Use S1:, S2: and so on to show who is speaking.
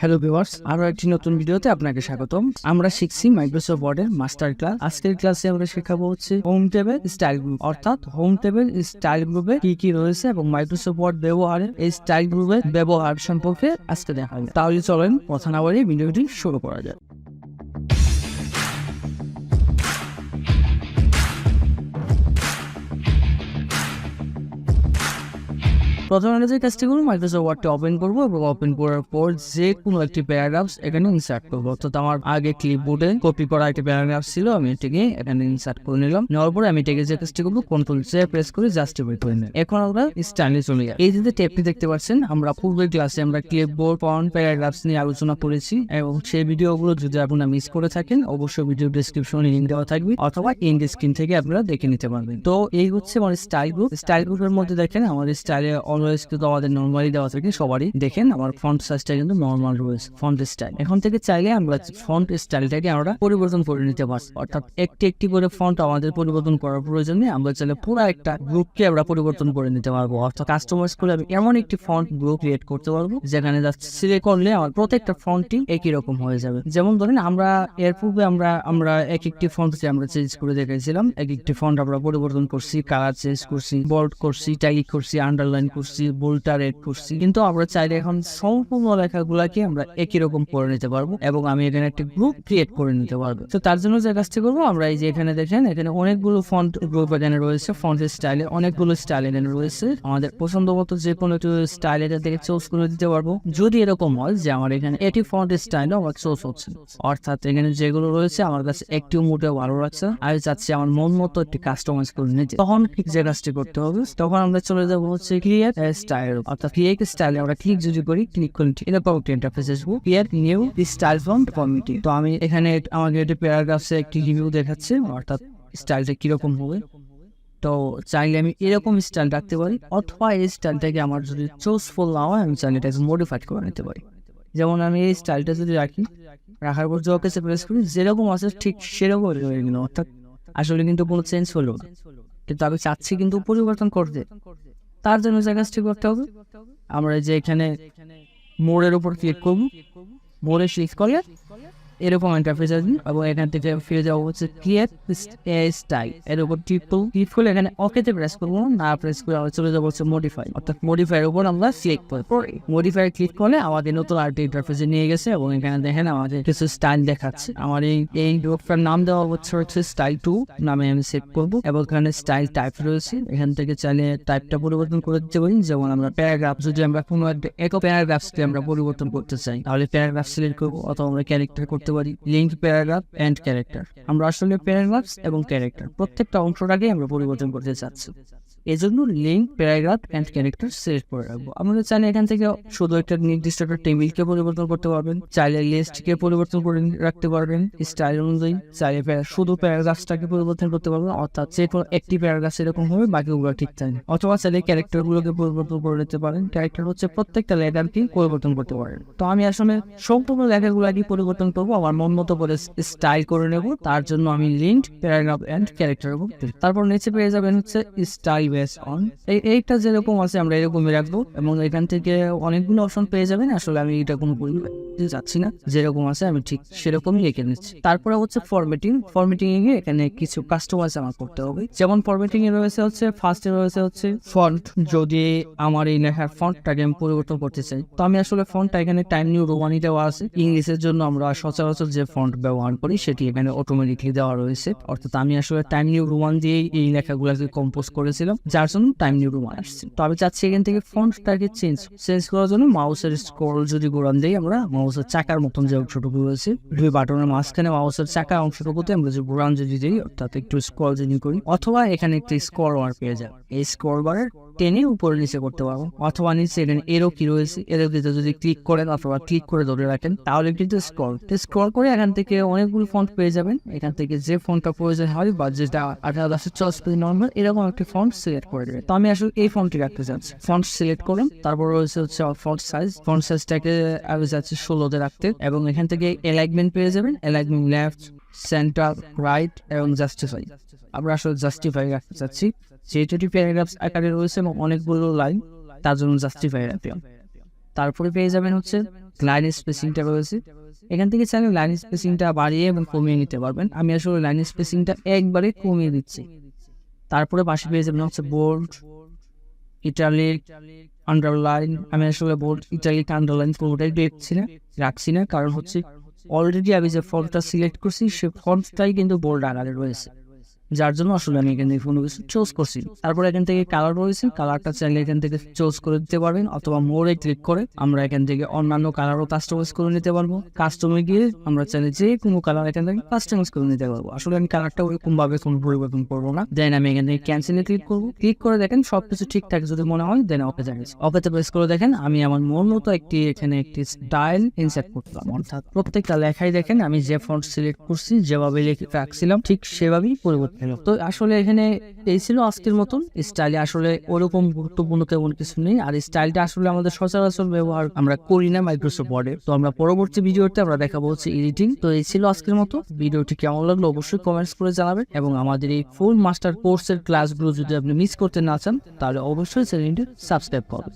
S1: Hello viewers, আরো একটি নতুন ভিডিওতে আপনাকে স্বাগতম। আমরা শিখছি মাইক্রোসফট ওয়ার্ডের মাস্টার ক্লাস। আজকের ক্লাসে আমরা শেখাবো হচ্ছে হোম টেবিল স্টাইল গ্রুপ, অর্থাৎ হোম টেবিল স্টাইল গ্রুপে কি কি রয়েছে এবং মাইক্রোসফট ওয়ার্ড ব্যবহারে এই স্টাইল গ্রুপের ব্যবহার সম্পর্কে আজকে দেখা হবে। তাহলে চলেন কথা না বলে ভিডিওটি শুরু করা যায়। প্রথমে যে কাজটি করবো, মাইক্রোসফট ওয়ার্ডটি ওপেন করবো এবং ওপেন করার পর যে কোনো একটি প্যারাগ্রাফস এখানে ইনসার্ট করবো। অর্থাৎ আমার আগে ক্লিপবোর্ডে কপি করা একটি প্যারাগ্রাফ ছিল, আমি এটিকে এখানে ইনসার্ট করে নিলাম। নেওয়ার পরে আমি এটাকে যে কাজটি করবো, কন্ট্রোল-C প্রেস করে জাস্টিফাই করে নিলাম। এখন আমরা স্টাইলে চলে যাই। এই যে টেপটি দেখতে পাচ্ছেন, আমরা পূর্বের ক্লাসে আমরা ক্লিপবোর্ড, ফন্ট, প্যারাগ্রাফস নিয়ে আলোচনা করেছি এবং সেই ভিডিওগুলো যদি আপনারা মিস করে থাকেন, অবশ্যই ভিডিও ডেসক্রিপশনে লিংক দেওয়া থাকবে অথবা এন্ড স্ক্রিন থেকে আপনারা দেখে নিতে পারবেন। তো এই হচ্ছে আমার স্টাইল গ্রুপ। স্টাইল গ্রুপের মধ্যে দেখেন আমাদের স্টাইলে অলওয়েজ কিন্তু আমাদের নরমালি দেওয়া থাকে সবারই। দেখেন আমার ফন্ট সাইজটা কিন্তু নরমাল রয়েছে, ফন্ট স্টাইল। এখন থেকে চাইলে আমরা ফন্ট স্টাইলটাকে আমরা পরিবর্তন করে নিতে পারছি। অর্থাৎ একটি একটি করে ফন্ট আমাদের পরিবর্তন করার প্রয়োজন নেই, আমরা চাইলে পুরো একটা গ্রুপকে আমরা পরিবর্তন করে নিতে পারবো। অর্থাৎ কাস্টমাইজ করে আমি এমন একটি ফন্ট গ্রুপ ক্রিয়েট করতে পারবো যেখানে সিলেক্ট করলে আমার প্রত্যেকটা ফন্টই একই রকম হয়ে যাবে। যেমন ধরেন আমরা এর পূর্বে আমরা এক একটি ফন্টকে আমরা চেঞ্জ করে দেখাইছিলাম। এক একটি ফন্ট আমরা পরিবর্তন করছি, কালার চেঞ্জ করছি, বোল্ড করছি, টাইপ করছি, আন্ডারলাইন করছি, বোল্ডটা রেড করছি। কিন্তু আমরা চাইলে এখন সম্পূর্ণ লেখাগুলাকে আমরা একই রকম করে নিতে পারবো এবং আমি এখানে একটা গ্রুপ ক্রিয়েট করে নিতে পারবো। তো তার জন্য যে কাজটি করবো, আমরা এই যে এখানে দেখেন এখানে অনেকগুলো ফন্ট গ্রুপ এখানে রয়েছে। ফন্ট স্টাইলে অনেকগুলো স্টাইল এখানে রয়েছে। আমাদের পছন্দ মতো যে কোনো একটু স্টাইল এটা থেকে চুজ করে দিতে পারবো। যদি এরকম হয় যে আমার এখানে এটি ফন্ট স্টাইলও আমার চুজ হচ্ছে, অর্থাৎ এখানে যেগুলো রয়েছে আমার কাছে একটু মোটেও ভালো লাগছে, আমি চাচ্ছি আমার মন মতো একটি কাস্টমাইজ করে নিতে, তখন ঠিক যে কাজটি করতে হবে। তখন আমরা চলে যাবো হচ্ছে ক্রিয়েট স্টাইল। অর্থাৎ ক্রিয়েট স্টাইলে আমরা ক্লিক যদি করি, ক্লিক করি এরকম একটি ইন্টারফেস আসবে, create new style from committee. তো আমি এখানে আমাকে একটি প্যারাগ্রাফে একটি রিভিউ দেখাচ্ছে, অর্থাৎ স্টাইলটা কিরকম হবে। তো চাইলে আমি এরকম স্টাইল রাখতে পারি, অথবা এই স্টাইলটাকে আমার যদি চুজফুল না হয় আমি চাইলে এটাকে মডিফাইড করে নিতে পারি। যেমন আমি এই স্টাইলটা যদি রাখার পর জবকে প্রেস করি, যেরকম আছে ঠিক সেরকম হয়ে গেল। অর্থাৎ আসলে কিন্তু কোনো চেঞ্জ হলো না, কিন্তু আমি চাচ্ছি কিন্তু পরিবর্তন করতে। তার জন্য যে কাজটি করতে হবে, আমরা যে এখানে মোড়ের উপর ক্লিক করব, মোড়ে ক্লিক করলে এরকম ইন্টারফেস আসবে এবং এখান থেকে ফিরে যাবো হচ্ছে ক্রিয়েট স্টাইল। এর উপর ক্লিক করলে এখানে ওকেতে প্রেস করবো, না প্রেস করে আমরা চলে যাবো হচ্ছে মডিফাই। অর্থাৎ মডিফাইয়ের উপর আমরা ক্লিক করব, মডিফাই ক্লিক করলে আমাদের নতুন আরেকটি ইন্টারফেসে নিয়ে গেছে এবং এখানে দেখেন আমাদের কিছু স্টাইল দেখাচ্ছে। আমার এই গ্রুপটার নাম দেওয়া হচ্ছে স্টাইল 2 নামে আমি সেভ করবো এবং এখানে স্টাইল টাইপ রয়েছে। এখান থেকে চাইলে টাইপটা পরিবর্তন করে দিতে পারি। যেমন আমরা প্যারাগ্রাফ, যদি আমরা কোনো একটা প্যারাগ্রাফকে আমরা পরিবর্তন করতে চাই তাহলে প্যারাগ্রাফ সিলেক্ট করবো, অথবা আমরা ক্যারেক্টার করতে পারি, লিঙ্ক প্যারাগ্রাফ এন্ড ক্যারেক্টার। আমরা আসলে প্যারাগ্রাফস এবং ক্যারেক্টার প্রত্যেকটা অংশটাকে আমরা পরিবর্তন করতে চাচ্ছি, এই জন্য link paragraph and character select করে রাখবো। আমাদের চাইলে এখান থেকে শুধু একটা নির্দিষ্ট একটা টেবিলকে পরিবর্তন করতে পারবেন, চাইলে লিস্টকে পরিবর্তন করে রাখতে পারবেন স্টাইল অনুযায়ী, চাইলে শুধু প্যারাগ্রাফসটাকে পরিবর্তন করতে পারবেন, অর্থাৎ যে কোনো একটি প্যারাগ্রাফ এরকম হবে, বাকিগুলো ঠিক থাকে। অথবা চাইলে ক্যারেক্টারগুলোকে পরিবর্তন করে নিতে পারেন। ক্যারেক্টার হচ্ছে প্রত্যেকটা লেটারকে পরিবর্তন করতে পারেন। তো আমি আসলে সম্পূর্ণ লেখাগুলোকে পরিবর্তন করবো, আমার মন মতো করে স্টাইল করে নেব। তার জন্য আমি লিঙ্ক প্যারাগ্রাফ এন্ড ক্যারেক্টার, তারপর নিচে পেয়ে যাবেন হচ্ছে স্টাইল বেস অন। এইটা যেরকম আছে আমরা এরকমই রাখবো এবং এখান থেকে অনেকগুলো অপশন পেয়ে যাবেন। আসলে আমি এটা কোনো যাচ্ছি না, যেরকম আছে আমি ঠিক সেরকমই রেখে নিচ্ছি। তারপরে হচ্ছে ফরম্যাটিং এ গিয়ে এখানে কিছু কাস্টমাইজ আমার করতে হবে। যেমন ফরম্যাটিং এ রয়েছে হচ্ছে ফার্স্টে রয়েছে হচ্ছে ফন্ট। যদি আমার এই লেখার ফন্টটাকে আমি পরিবর্তন করতে চাই, তো আমি আসলে ফন্টটা এখানে টাইম নিউ রোমানি দেওয়া আছে। ইংলিশের জন্য আমরা সচরাচর যে ফন্ট ব্যবহার করি সেটি এখানে অটোমেটিকলি দেওয়া রয়েছে। অর্থাৎ আমি আসলে টাইম নিউ রোমান দিয়ে এই লেখাগুলোকে কম্পোজ করেছিলাম, যার জন্য টাইম নিউ রোমান আসছে। তো আমি চাচ্ছি এখান থেকে ফন্টটাকে চেঞ্জ করার জন্য মাউসের স্ক্রল যদি ঘোরান দিই, আমরা মাউসের চাকার মতন যে অংশটুকু রয়েছে, দুই বাটনের মাঝখানে মাউসের চাকার অংশটুকুতে আমরা যে ঘোরান যদি দিই, অর্থাৎ একটু স্ক্রল যদি করি, অথবা এখানে একটি স্ক্রল বার পেয়ে যায়, এই স্ক্রল বারের টেনে উপরে নিচে করতে পারবো, অথবা নিচে এখানে এরো কি রয়েছে, এরো কিতে যদি ক্লিক করেন অথবা ক্লিক করে ধরে রাখেন তাহলে কিন্তু স্ক্রল করে এখান থেকে অনেকগুলো ফন্ট পেয়ে যাবেন। এখান থেকে যে ফন্টটা প্রয়োজন হয় বা যেটা 1840 নর্মাল এরকম একটি ফন্ট সিলেক্ট করে দেবে। তো আমি আসলে এই ফন্টটি রাখতে চাচ্ছি। ফন্ট সিলেক্ট করুন, তারপর রয়েছে হচ্ছে ফন্ট সাইজটাকে আমি চাচ্ছি 16তে রাখতে এবং এখান থেকে অ্যালাইনমেন্ট পেয়ে যাবেন, অ্যালাইনমেন্ট লেফট, সেন্টার, রাইট এবং জাস্টিফাই। আমরা আসলে জাস্টিফাই রাখতে চাচ্ছি, যেহেতু প্যারাগ্রাফস আকারে রয়েছে এবং অনেকগুলো লাইন, তার জন্য জাস্টিফাই রাখলাম। তারপরে পেয়ে যাবেন হচ্ছে লাইন স্পেসিংটা রয়েছে। এখান থেকে চাইলে লাইন স্পেসিংটা বাড়িয়ে এবং কমিয়ে নিতে পারবেন। আমি আসলে লাইন স্পেসিংটা একবারে কমিয়ে দিচ্ছি। তারপরে পাশে পেয়ে যাবেন হচ্ছে বোল্ড, ইটালিক, আন্ডারলাইন। আমি আসলে বোল্ড, ইটালিক, আন্ডারলাইন কোনোটাই রাখছি না, কারণ হচ্ছে অলরেডি আমি যে ফন্টটা সিলেক্ট করছি সে ফন্টটাই কিন্তু বোল্ড আকারে রয়েছে, যার জন্য আসলে আমি এখান থেকে কোনো কিছু চুজ করছি। তারপর এখান থেকে কালার রয়েছে, কালারটা চাইলে এখান থেকে চুজ করে দিতে পারবেন, অথবা মোড়ে ক্লিক করে আমরা এখান থেকে অন্যান্য কালারও কাস্টমাইজ করে নিতে পারবো। কাস্টমে গিয়ে আমরা চাইলে যে কোনো কালার এখান থেকে কাস্টমাইজ করে নিতে পারবো। আসলে আমি কালারটা ওইরকম ভাবে কোনো পরিবর্তন করবো না। দেন আমি এখান থেকে ক্যান্সেলে ক্লিক করবো। ক্লিক করে দেখেন সবকিছু ঠিকঠাক যদি মনে হয় দেন ওকে যাচ্ছে। ওকেতে প্রেস করে দেখেন আমি আমার মন মতো এখানে একটি স্টাইল ইনসার্ট করলাম, অর্থাৎ প্রত্যেকটা লেখাই দেখেন আমি যে ফন্ট সিলেক্ট করছি যেভাবে লিখে রাখছিলাম ঠিক সেভাবেই পরিবর্তন হলো। তো আসলে এখানে এই ছিল আজকের মতন। স্টাইলে আসলে ওরকম গুরুত্বপূর্ণ তেমন কিছু নেই, আর স্টাইলটা আসলে আমাদের সচরাচর ব্যবহার আমরা করি না মাইক্রোসফট ওয়ার্ডে। তো আমরা পরবর্তী ভিডিওতে আমরা দেখাবো হচ্ছে এডিটিং। তো এই ছিল আজকের মতো। ভিডিওটি কেমন লাগলো অবশ্যই কমেন্টস করে জানাবেন, এবং আমাদের এই ফুল মাস্টার কোর্সের ক্লাসগুলো যদি আপনি মিস করতে না চান তাহলে অবশ্যই চ্যানেলটি সাবস্ক্রাইব করবেন।